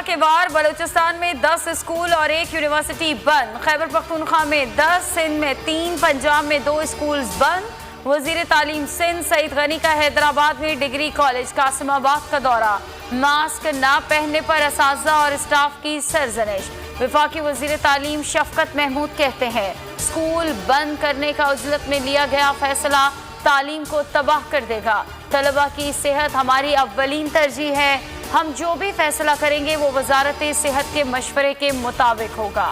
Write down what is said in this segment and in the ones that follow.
के बाद बलूचिस्तान में 10 स्कूल और 1 यूनिवर्सिटी बंद। खैबर पख्तूनख्वा में 10, सिंध में 3, पंजाब में 2 स्कूल बंद। वजीर तालीम सिंध सईद गनी का हैदराबाद में डिग्री कॉलेज कासिमाबाद का दौरा। मास्क ना पहनने पर असातिज़ा और स्टाफ की सरजनिश। वफाकी वजीर तालीम शफकत महमूद कहते हैं स्कूल बंद करने का उजलत में लिया गया फैसला तालीम को तबाह कर देगा। तलबा की सेहत हमारी अव्वलीन तरजीह है। हम जो भी फैसला करेंगे वो वजारत सेहत के मशवरे के मुताबिक होगा।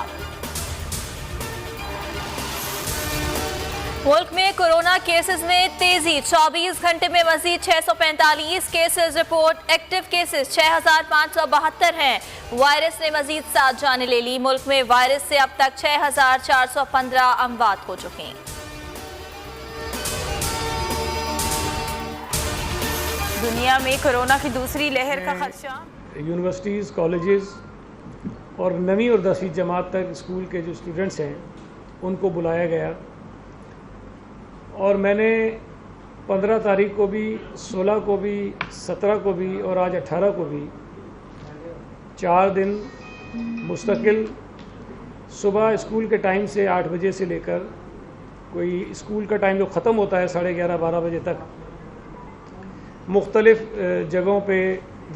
मुल्क में कोरोना केसेस में तेजी। 24 घंटे में मजीद 645 केसेस रिपोर्ट। एक्टिव केसेस 6572 हैं। वायरस ने मजीद 7 जानें ले ली। मुल्क में वायरस से अब तक 6415 अमवात हो चुकी हैं। दुनिया में कोरोना की दूसरी लहर का खदशा। यूनिवर्सिटीज़, कॉलेजेस और 9वीं और 10वीं जमात तक स्कूल के जो स्टूडेंट्स हैं उनको बुलाया गया और मैंने 15 तारीख को भी, 16 को भी, 17 को भी और आज 18 को भी 4 दिन मुस्तकिल सुबह स्कूल के टाइम से 8 बजे से लेकर कोई स्कूल का टाइम जो ख़त्म होता है 11:30-12 बजे तक मुख्तलिफ़ जगहों पे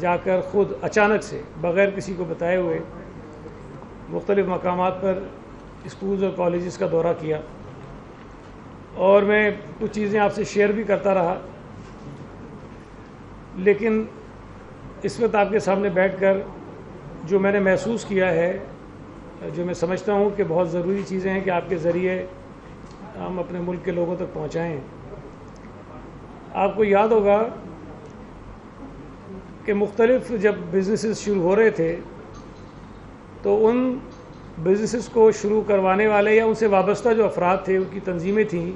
जाकर ख़ुद अचानक से बग़ैर किसी को बताए हुए मुख्तलिफ़ मकामात पर स्कूल्स और कॉलेजेस का दौरा किया और मैं कुछ चीज़ें आपसे शेयर भी करता रहा। लेकिन इस वक्त आपके सामने बैठकर जो मैंने महसूस किया है, जो मैं समझता हूँ कि बहुत ज़रूरी चीज़ें हैं कि आपके ज़रिए हम अपने मुल्क के लोगों तक पहुँचाएँ। आपको याद होगा कि मुख्तलिफ़ जब बिज़नेसेस शुरू हो रहे थे तो उन बिज़नेसेस को शुरू करवाने वाले या उनसे वाबस्ता जो अफराद थे, उनकी तंजीमें थीं,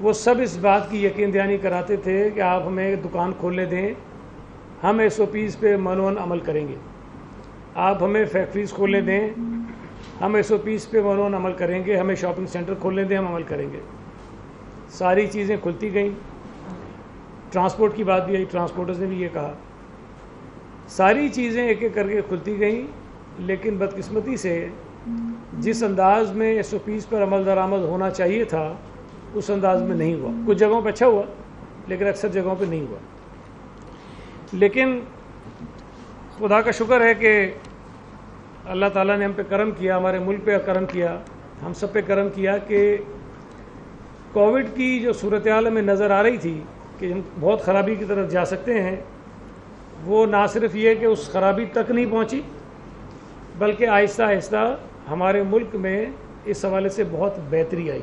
वो सब इस बात की यकीन दहानी कराते थे कि आप हमें दुकान खोलने दें, हम SOPs पे मनोन अमल करेंगे। आप हमें फैक्ट्रीज़ खोलने दें, हम SOPs पे मनोन अमल करेंगे। हमें शॉपिंग सेंटर खोलने दें, हम अमल करेंगे। सारी चीज़ें खुलती गईं। ट्रांसपोर्ट की बात भी आई, ट्रांसपोर्टर्स ने भी ये कहा। सारी चीज़ें एक एक करके खुलती गईं, लेकिन बदकिस्मती से जिस अंदाज में SOPs पर अमल दरामद होना चाहिए था उस अंदाज में नहीं हुआ। कुछ जगहों पर अच्छा हुआ लेकिन अक्सर जगहों पर नहीं हुआ। लेकिन खुदा का शुक्र है कि अल्लाह ताला ने हम पे करम किया, हमारे मुल्क पे करम किया, हम सब पे करम किया कि कोविड की जो सूरत हाल हमें नज़र आ रही थी कि हम बहुत ख़राबी की तरफ जा सकते हैं, वो ना सिर्फ ये कि उस ख़राबी तक नहीं पहुंची बल्कि आहिस्ता आहिस्ता हमारे मुल्क में इस हवाले से बहुत बेहतरी आई,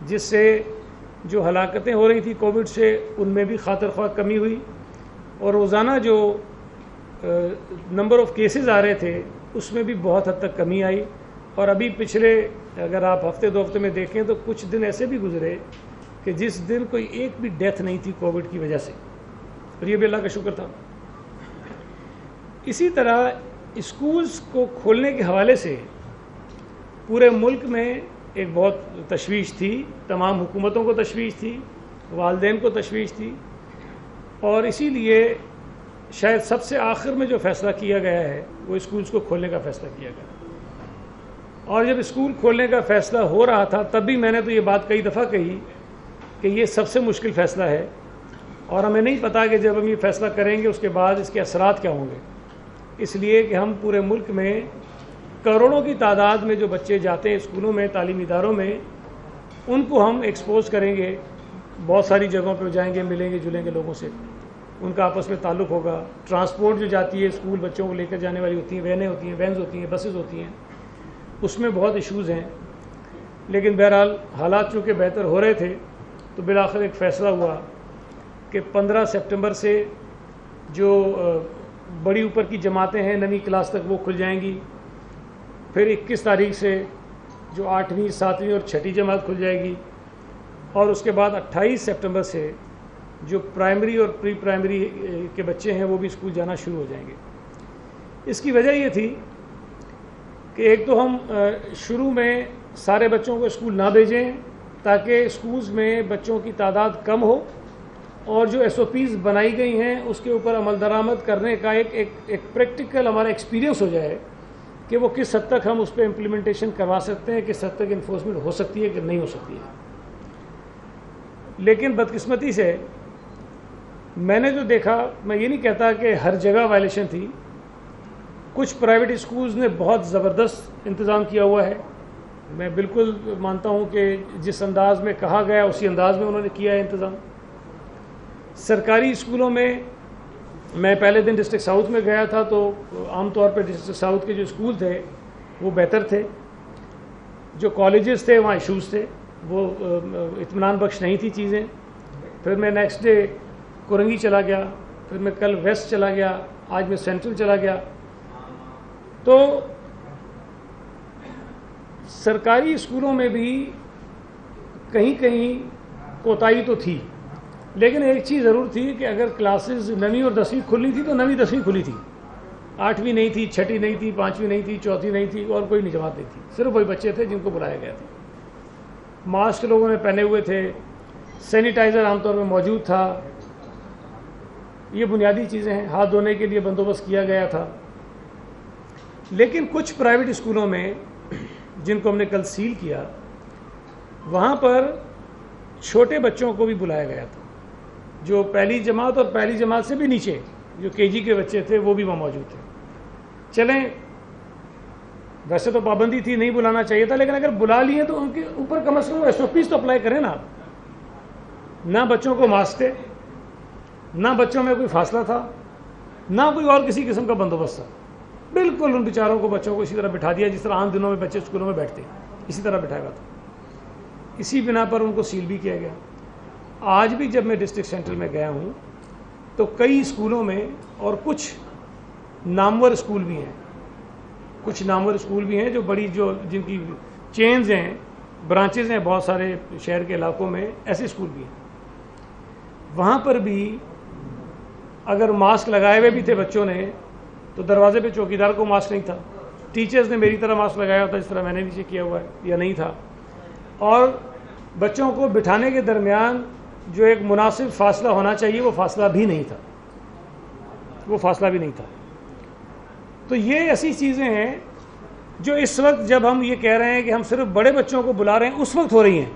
जिससे जो हलाकतें हो रही थी कोविड से उनमें भी खातिर ख्वाह कमी हुई और रोज़ाना जो नंबर ऑफ़ केसेस आ रहे थे उसमें भी बहुत हद तक कमी आई। और अभी पिछले अगर आप हफ्ते 2 हफ्ते में देखें तो कुछ दिन ऐसे भी गुजरे कि जिस दिन कोई एक भी डेथ नहीं थी कोविड की वजह से, और ये भी अल्लाह का शुक्र था। इसी तरह स्कूल्स को खोलने के हवाले से पूरे मुल्क में एक बहुत तशवीश थी, तमाम हुकूमतों को तशवीश थी, वालिदैन को तशवीश थी और इसीलिए शायद सबसे आखिर में जो फ़ैसला किया गया है वो स्कूल्स को खोलने का फ़ैसला किया गया। और जब स्कूल खोलने का फ़ैसला हो रहा था तब भी मैंने तो ये बात कई दफ़ा कही कि ये सबसे मुश्किल फ़ैसला है और हमें नहीं पता कि जब हम ये फ़ैसला करेंगे उसके बाद इसके असरात क्या होंगे। इसलिए कि हम पूरे मुल्क में करोड़ों की तादाद में जो बच्चे जाते हैं स्कूलों में, तालीमी इदारों में, उनको हम एक्सपोज करेंगे। बहुत सारी जगहों पर जाएंगे, मिलेंगे जुलेंगे लोगों से, उनका आपस में ताल्लुक़ होगा। ट्रांसपोर्ट जो जाती है स्कूल बच्चों को लेकर जाने वाली होती हैं, वैनें होती हैं, वैन्स होती हैं, बसेस होती हैं, उसमें बहुत इशूज़ हैं। लेकिन बहरहाल हालात चूँकि बेहतर हो रहे थे तो बिलाखिर एक फ़ैसला हुआ कि 15 सितंबर से जो बड़ी ऊपर की जमातें हैं 9वीं क्लास तक वो खुल जाएंगी। फिर 21 तारीख से जो 8वीं, 7वीं और 6ठी जमात खुल जाएगी और उसके बाद 28 सितंबर से जो प्राइमरी और प्री प्राइमरी के बच्चे हैं वो भी स्कूल जाना शुरू हो जाएंगे। इसकी वजह ये थी कि एक तो हम शुरू में सारे बच्चों को स्कूल ना भेजें ताकि स्कूल्स में बच्चों की तादाद कम हो اور جو SOPs بنائی گئی ہیں اس کے اوپر عمل درآمد کرنے کا ایک پریکٹیکل ہمارا ایکسپیرینس ہو جائے کہ وہ کس حد تک ہم اس پہ امپلیمنٹیشن کروا سکتے ہیں، کس حد تک انفورسمنٹ ہو سکتی ہے کہ نہیں ہو سکتی ہے۔ لیکن بدقسمتی سے میں نے جو دیکھا، میں یہ نہیں کہتا کہ ہر جگہ وائلیشن تھی، کچھ پرائیویٹ اسکولز نے بہت زبردست انتظام کیا ہوا ہے، میں بالکل مانتا ہوں کہ جس انداز میں کہا گیا اسی انداز میں انہوں نے کیا ہے انتظام۔ سرکاری اسکولوں میں پہلے دن ڈسٹرکٹ ساؤتھ میں گیا تھا تو عام طور پہ ڈسٹرکٹ ساؤتھ کے جو اسکول تھے وہ بہتر تھے، جو کالجز تھے وہاں ایشوز تھے، وہ اطمینان بخش نہیں تھی چیزیں۔ پھر میں نیکسٹ ڈے کورنگی چلا گیا، پھر میں کل ویسٹ چلا گیا، آج میں سینٹرل چلا گیا۔ تو سرکاری اسکولوں میں بھی کہیں کہیں کوتاہی تو تھی، لیکن ایک چیز ضرور تھی کہ اگر کلاسز 9ویں اور 10ویں کھلی تھی تو 9ویں 10ویں کھلی تھی، 8ویں نہیں تھی، 6ٹھی نہیں تھی، 5ویں نہیں تھی، 4تھی نہیں تھی، اور کوئی جماعت نہیں تھی، صرف وہی بچے تھے جن کو بلایا گیا تھا۔ ماسک لوگوں نے پہنے ہوئے تھے، سینیٹائزر عام طور پہ موجود تھا، یہ بنیادی چیزیں ہیں، ہاتھ دھونے کے لیے بندوبست کیا گیا تھا۔ لیکن کچھ پرائیویٹ اسکولوں میں جن کو ہم نے کل سیل کیا، وہاں پر چھوٹے بچوں کو بھی بلایا گیا تھا، جو پہلی جماعت اور پہلی جماعت سے بھی نیچے جو KG کے بچے تھے وہ بھی وہاں موجود تھے۔ چلیں، ویسے تو پابندی تھی، نہیں بلانا چاہیے تھا، لیکن اگر بلا لیے تو ان کے اوپر کم از کم SOPs تو اپلائی کریں نا۔ نہ بچوں کو ماسک تھے، نہ بچوں میں کوئی فاصلہ تھا، نہ کوئی اور کسی قسم کا بندوبست تھا، بالکل ان بیچاروں کو بچوں کو اسی طرح بٹھا دیا جس طرح عام دنوں میں بچے اسکولوں میں بیٹھتے اسی طرح بٹھایا ہوا تھا۔ اسی بنا پر ان کو سیل بھی کیا گیا۔ آج بھی جب میں ڈسٹرکٹ سینٹرل میں گیا ہوں تو کئی اسکولوں میں، اور کچھ نامور اسکول بھی ہیں، جن کی چینز ہیں، برانچز ہیں بہت سارے شہر کے علاقوں میں، ایسے اسکول بھی ہیں، وہاں پر بھی اگر ماسک لگائے ہوئے بھی تھے بچوں نے تو دروازے پہ چوکیدار کو ماسک نہیں تھا، ٹیچرز نے میری طرح ماسک لگایا ہوتا جس طرح میں نے نیچے کیا ہوا ہے یا نہیں تھا، اور بچوں کو بٹھانے کے درمیان جو ایک مناسب فاصلہ ہونا چاہیے وہ فاصلہ بھی نہیں تھا۔ تو یہ ایسی چیزیں ہیں جو اس وقت جب ہم یہ کہہ رہے ہیں کہ ہم صرف بڑے بچوں کو بلا رہے ہیں اس وقت ہو رہی ہیں۔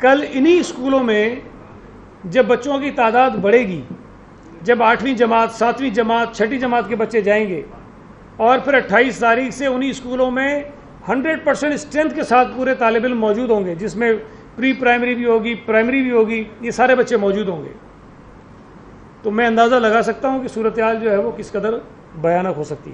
کل انہی اسکولوں میں جب بچوں کی تعداد بڑھے گی، جب 8ویں جماعت، 7ویں جماعت، 6ٹھی جماعت کے بچے جائیں گے، اور پھر 28 تاریخ سے انہی اسکولوں میں 100% اسٹرینتھ کے ساتھ پورے طالب علم موجود ہوں گے، جس میں پری پرائمری بھی ہوگی، پرائمری بھی ہوگی، یہ سارے بچے موجود ہوں گے، تو میں اندازہ لگا سکتا ہوں کہ صورتحال جو ہے وہ کس قدر بھیانک ہو سکتی ہے۔